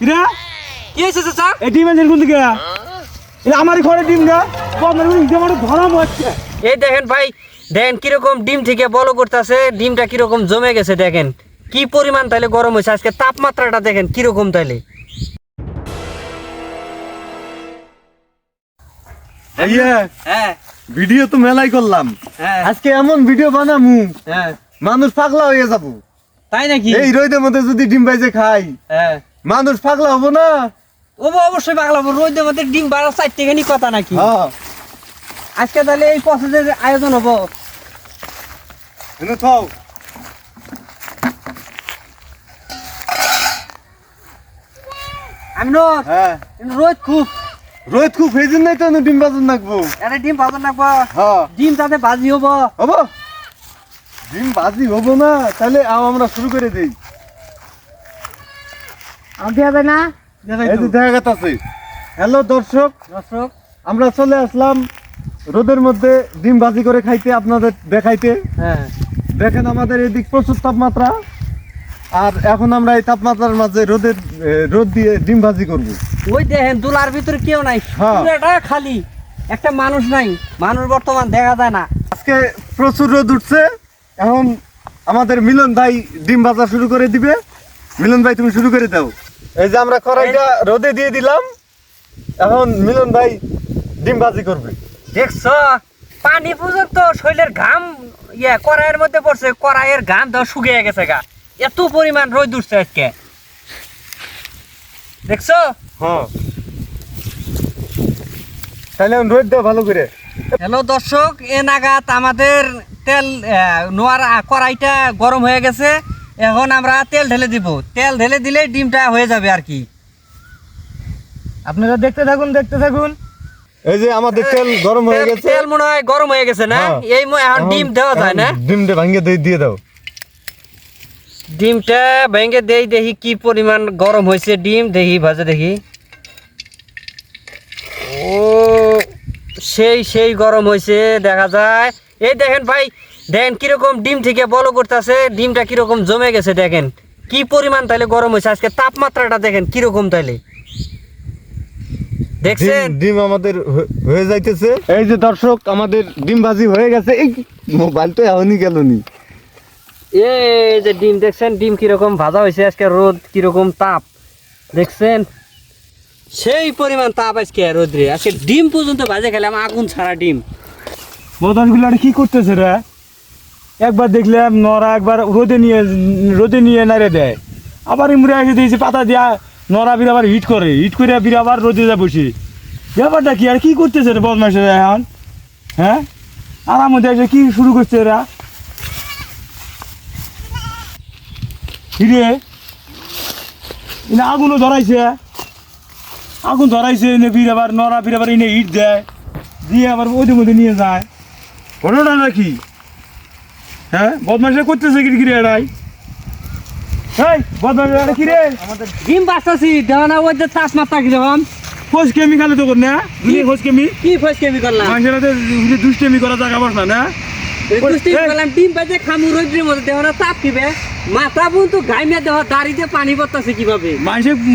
কিরা কি হয়েছে চাচা? এই ডিম আনছেন কোন দিকে? এটা আমারই ঘরে ডিম গা আপনার ধরাম হচ্ছে। এই দেখেন ভাই, দেখেন কিরকম ডিম থেকে বলো করতেছে, ডিমটা কিরকম জমে গেছে। দেখেন কি পরিমাণ তাইলে গরম হয়েছে, আজকে তাপমাত্রাটা দেখেন কিরকম তাইলে। হ্যাঁ ভিডিও তো মেলাই করলাম, হ্যাঁ আজকে এমন ভিডিও বানামু হ্যাঁ, মানুষ পাগলা হয়ে যাবো। তাই নাকি? এই রোদের মধ্যে যদি ডিম ভাইজে খাই হ্যাঁ, মানুষ পাগলা হবো না? ও অবশ্যই পাগলা, রোদের মধ্যে ডিম 12-4 কথা নাকি? হ্যাঁ আজকে তাহলে এই প্রসেসের আয়োজন হবো। এনে থাও। আমি নো হ্যাঁ রোদ খুব, রোদ খুব এই জন্যই তো ডিম বাজন নাকবো। এটা ডিম ভাজা নাকবো, হ্যাঁ ডিম তাতে ভাজি হবো। হবো, ডিম বাজি হবো না তাহলে আমরা শুরু করে দেই। আনতে হবে না? এই যে দেখা গেছে। হ্যালো দর্শক, দর্শক আমরা চলে আসলাম রোদের মধ্যে ডিম ভাজি করে খাইতে, আপনাদের দেখাইতে। হ্যাঁ, দেখেন আমাদের এদিক প্রচুর তাপমাত্রা, আর এখন আমরা এই তাপমাত্রার মাঝে রোদ দিয়ে ডিম ভাজি করবো। ওই দেখেন দুলার ভিতরে কেউ নাই, হ্যাঁ। পুরোটা খালি, একটা মানুষ নাই, মানুষ বর্তমান দেখা যায় না। আজকে প্রচুর রোদ উঠছে, এখন আমাদের মিলন ভাই ডিম ভাজা শুরু করে দিবে। মিলন ভাই তুমি শুরু করে দাও। এই যে আমরা কড়াইটা রোদে দিয়ে দিলাম, এখন মিলন ভাই ডিম ভাজি করবে। দেখছো পানি পর্যন্ত শরীরের ঘাম কড়াইয়ের মধ্যে পড়ছে, কড়াইয়ের ঘাম তো শুকিয়ে গেছে গা, এত পরিমাণ রোদ উঠছে আজকে। দেখছো? হ্যাঁ তাহলে এখন রোদ দাও ভালো করে। হ্যালো দর্শক, এ নাগাদ আমাদের তেল নোয়ার কড়াইটা গরম হয়ে গেছে, এখন আমরা তেল ঢেলে দিব। তেল ঢেলে দিলে ডিমটা হয়ে যাবে আর কি। আপনারা দেখতে থাকুন দেখতে থাকুন। এই যে আমাদের তেল গরম হয়ে গেছে। তেল মনে হয় গরম হয়ে গেছে না? হ্যাঁ। এখন ডিম দেওয়া যায় না? ডিমটা ভাঙিয়ে দিয়ে দাও। ডিমটা ভেঙে দেই, দেখি কি পরিমাণ গরম হয়েছে ডিম, দেখি ভাজে দেখি। ও সেই গরম হয়েছে দেখা যায়। এই দেখেন ভাই, দেখেন কিরকম ডিম থেকে বলো করতেছে, ডিমটা কিরকম জমে গেছে। দেখেন কি পরিমাণ তাইলে গরম হয়েছে, আজকে তাপমাত্রাটা দেখেন কিরকম তাইলে দেখছেন। ডিম আমাদের হয়ে যাইতেছে। এই যে দর্শক আমাদের ডিম ভাজি হয়ে গেছে। এই মোবাইল তো এখনই গেল নি। এই যে ডিম দেখছেন, ডিম কিরকম ভাজা হয়েছে, আজকে রোদ কিরকম তাপ দেখছেন, সেই পরিমাণ তাপ আজকে রোদ্রে। আজকে ডিম পর্যন্ত ভাজে খেলাম, আগুন ছাড়া ডিম। বোতানগুলো কি করতেছে রে? একবার দেখলাম নরা, একবার রোদে নিয়ে নাড়ে দেয়, আবার ইমরে এসে দিয়েছে পাতা দিয়া নরা বিরা আবার হিট করে বিরা আবার রোদে যা বসি। ব্যাপারটা কি আর কি করতেছে রে বদমাইশের এখন? হ্যাঁ, আর আমাদের এসে কি শুরু করছে এরা? হিরে এনে আগুনও ধরাইছে, এনে আবার নরা আবার এনে হিট দেয়, দিয়ে আবার ওদের মধ্যে নিয়ে যায়। ঘটনা নাকি? হ্যাঁ, বদমাইশা করতেছে কি রে এরাই? এই বদমাইশা কি রে? আমাদের ডিম বাঁচতেছি দেওয়া না, ওই যে তাপমাত্রা কিরকম। খোঁজ কেমি খালে তো কর না? খোঁজ কেমি কি ফেস কেমি করলাম? মানুষের হাতে দুষ্টেমি করা জায়গা বস না না? ডিম বাজে খামু রোদ্রের মধ্যে, দেওয়া না তাপ কিবে, মাথা পর্যন্ত ঘাইমে দেওয়া, দাড়িতে পানি পড়তেছে কিভাবে?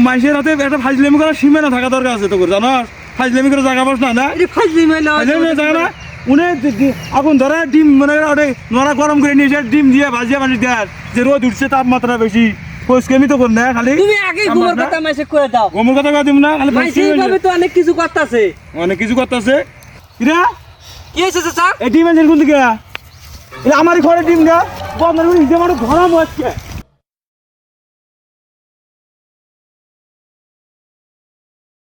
মানুষের হাতে একটা ফাজলেমি করার সীমানা থাকা দরকার আছে তো, জানো? ফাজলেমি করে জায়গা বস না না? এটা ফাজলি মেলা জায়গা না উনি আগুন ধরা ডিম মানে নড়া গরম করে নিয়েছে, ডিম দিয়ে ভাজিয়া মানুষ দেয় যে রোদ উঠছে, তাপমাত্রা বেশি। খোঁজ কেমি তো কর না খালি? তুমি আগে গোমর কথা মেসেজ করে দাও। গোমর কথা কয়ে দিব না খালি? এইভাবে তো অনেক কিছু করতেছে। অনেক কিছু করতেছে। কিরা কি হয়েছে চাচা? এই ডিম আনছেন কোন দিকে? আমারই ঘরে ডিম গা বন্ধ গরম হচ্ছে।